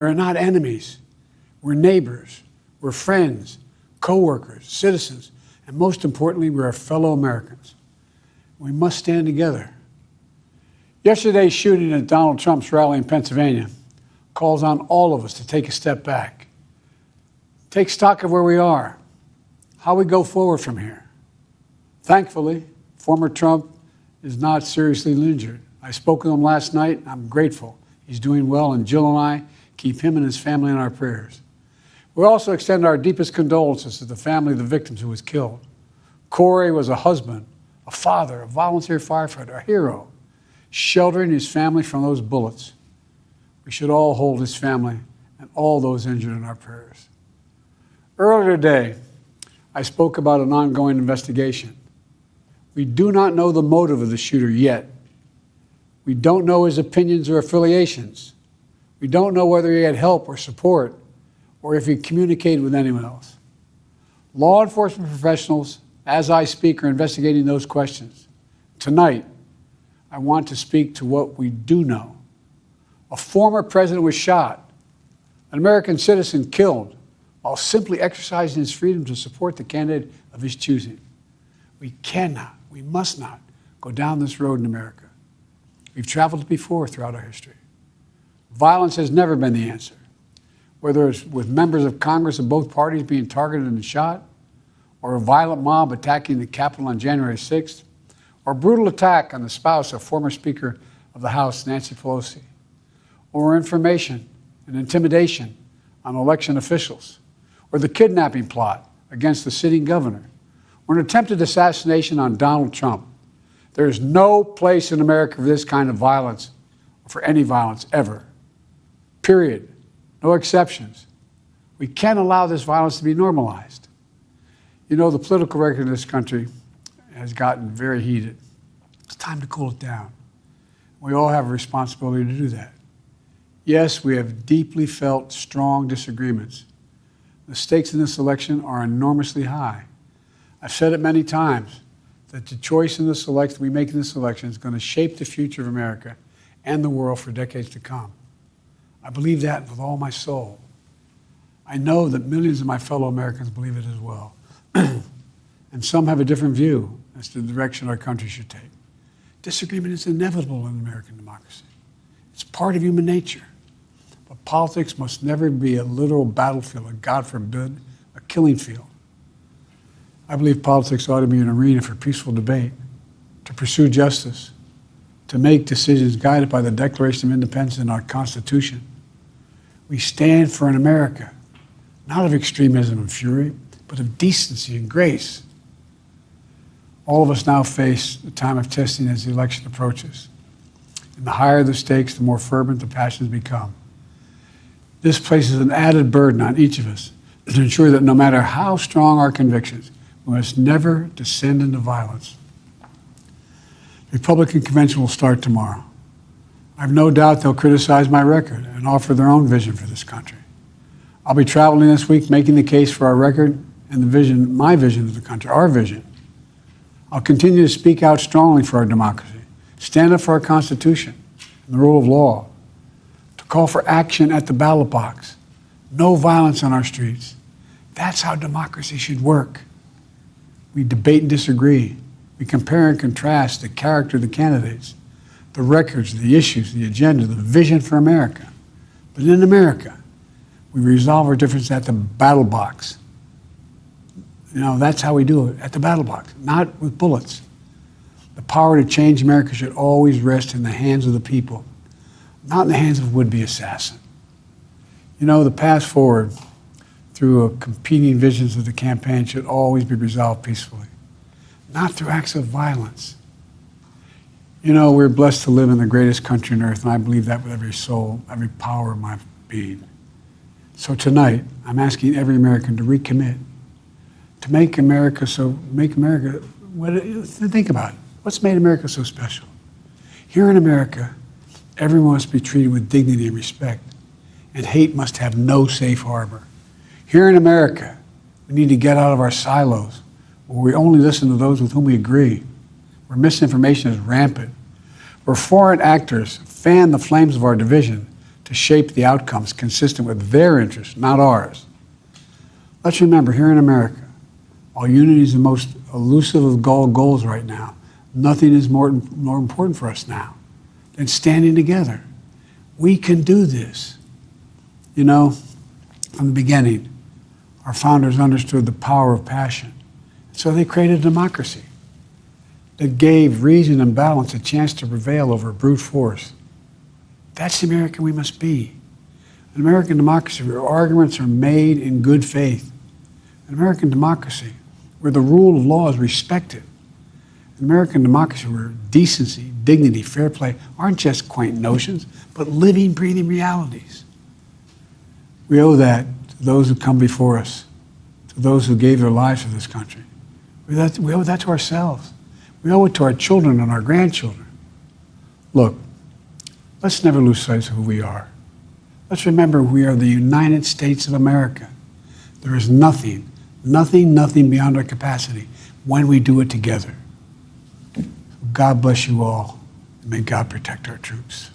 We're not enemies. We're neighbors. We're friends, co-workers, citizens, and most importantly, we're our fellow Americans. We must stand together. Yesterday's shooting at Donald Trump's rally in Pennsylvania calls on all of us to take a step back, take stock of where we are, how we go forward from here. Thankfully, former Trump is not seriously injured. I spoke with him last night. I'm grateful. He's doing well, and Jill and I keep him and his family in our prayers. We also extend our deepest condolences to the family of the victims who was killed. Corey was a husband, a father, a volunteer firefighter, a hero, sheltering his family from those bullets. We should all hold his family and all those injured in our prayers. Earlier today, I spoke about an ongoing investigation. We do not know the motive of the shooter yet. We don't know his opinions or affiliations. We don't know whether he had help or support or if he communicated with anyone else. Law enforcement professionals, as I speak, are investigating those questions. Tonight, I want to speak to what we do know. A former president was shot, an American citizen killed, while simply exercising his freedom to support the candidate of his choosing. We cannot, we must not go down this road in America. We've traveled before throughout our history. Violence has never been the answer. Whether it's with members of Congress of both parties being targeted and shot, or a violent mob attacking the Capitol on January 6th, or a brutal attack on the spouse of former Speaker of the House, Nancy Pelosi, or information and intimidation on election officials, or the kidnapping plot against the sitting governor, or an attempted assassination on Donald Trump. There is no place in America for this kind of violence, or for any violence ever. Period. No exceptions. We can't allow this violence to be normalized. You know, the political record in this country has gotten very heated. It's time to cool it down. We all have a responsibility to do that. Yes, we have deeply felt strong disagreements. The stakes in this election are enormously high. I've said it many times that the choice in this election we make in this election is going to shape the future of America and the world for decades to come. I believe that with all my soul. I know that millions of my fellow Americans believe it as well. And some have a different view as to the direction our country should take. Disagreement is inevitable in American democracy. It's part of human nature. But politics must never be a literal battlefield, or God forbid, a killing field. I believe politics ought to be an arena for peaceful debate, to pursue justice, to make decisions guided by the Declaration of Independence and our Constitution. We stand for an America, not of extremism and fury, but of decency and grace. All of us now face the time of testing as the election approaches. And the higher the stakes, the more fervent the passions become. This places an added burden on each of us to ensure that no matter how strong our convictions, we must never descend into violence. The Republican convention will start tomorrow. I have no doubt they'll criticize my record and offer their own vision for this country. I'll be traveling this week making the case for our record and the vision, my vision of the country, our vision. I'll continue to speak out strongly for our democracy, stand up for our Constitution and the rule of law, to call for action at the ballot box, no violence on our streets. That's how democracy should work. We debate and disagree. We compare and contrast the character of the candidates, the records, the issues, the agenda, the vision for America. But in America, we resolve our differences at the battle box. You know, that's how we do it, at the battle box, not with bullets. The power to change America should always rest in the hands of the people, not in the hands of a would-be assassin. You know, the path forward through competing visions of the campaign should always be resolved peacefully, not through acts of violence. You know, we're blessed to live in the greatest country on earth, and I believe that with every soul, every power of my being. So tonight, I'm asking every American to recommit, to think about it. What's made America so special? Here in America, everyone must be treated with dignity and respect, and hate must have no safe harbor. Here in America, we need to get out of our silos, where we only listen to those with whom we agree, where misinformation is rampant, where foreign actors fan the flames of our division to to shape the outcomes consistent with their interests, not ours. Let's remember, here in America, while unity is the most elusive of goals right now, nothing is more important for us now than standing together. We can do this. You know, from the beginning, our founders understood the power of passion. So they created a democracy that gave reason and balance a chance to prevail over brute force. That's the American we must be. An American democracy where arguments are made in good faith. An American democracy where the rule of law is respected. An American democracy where decency, dignity, fair play aren't just quaint notions, but living, breathing realities. We owe that to those who come before us, to those who gave their lives for this country. We owe that to ourselves. We owe it to our children and our grandchildren. Look, let's never lose sight of who we are. Let's remember we are the United States of America. There is nothing beyond our capacity when we do it together. God bless you all, and may God protect our troops.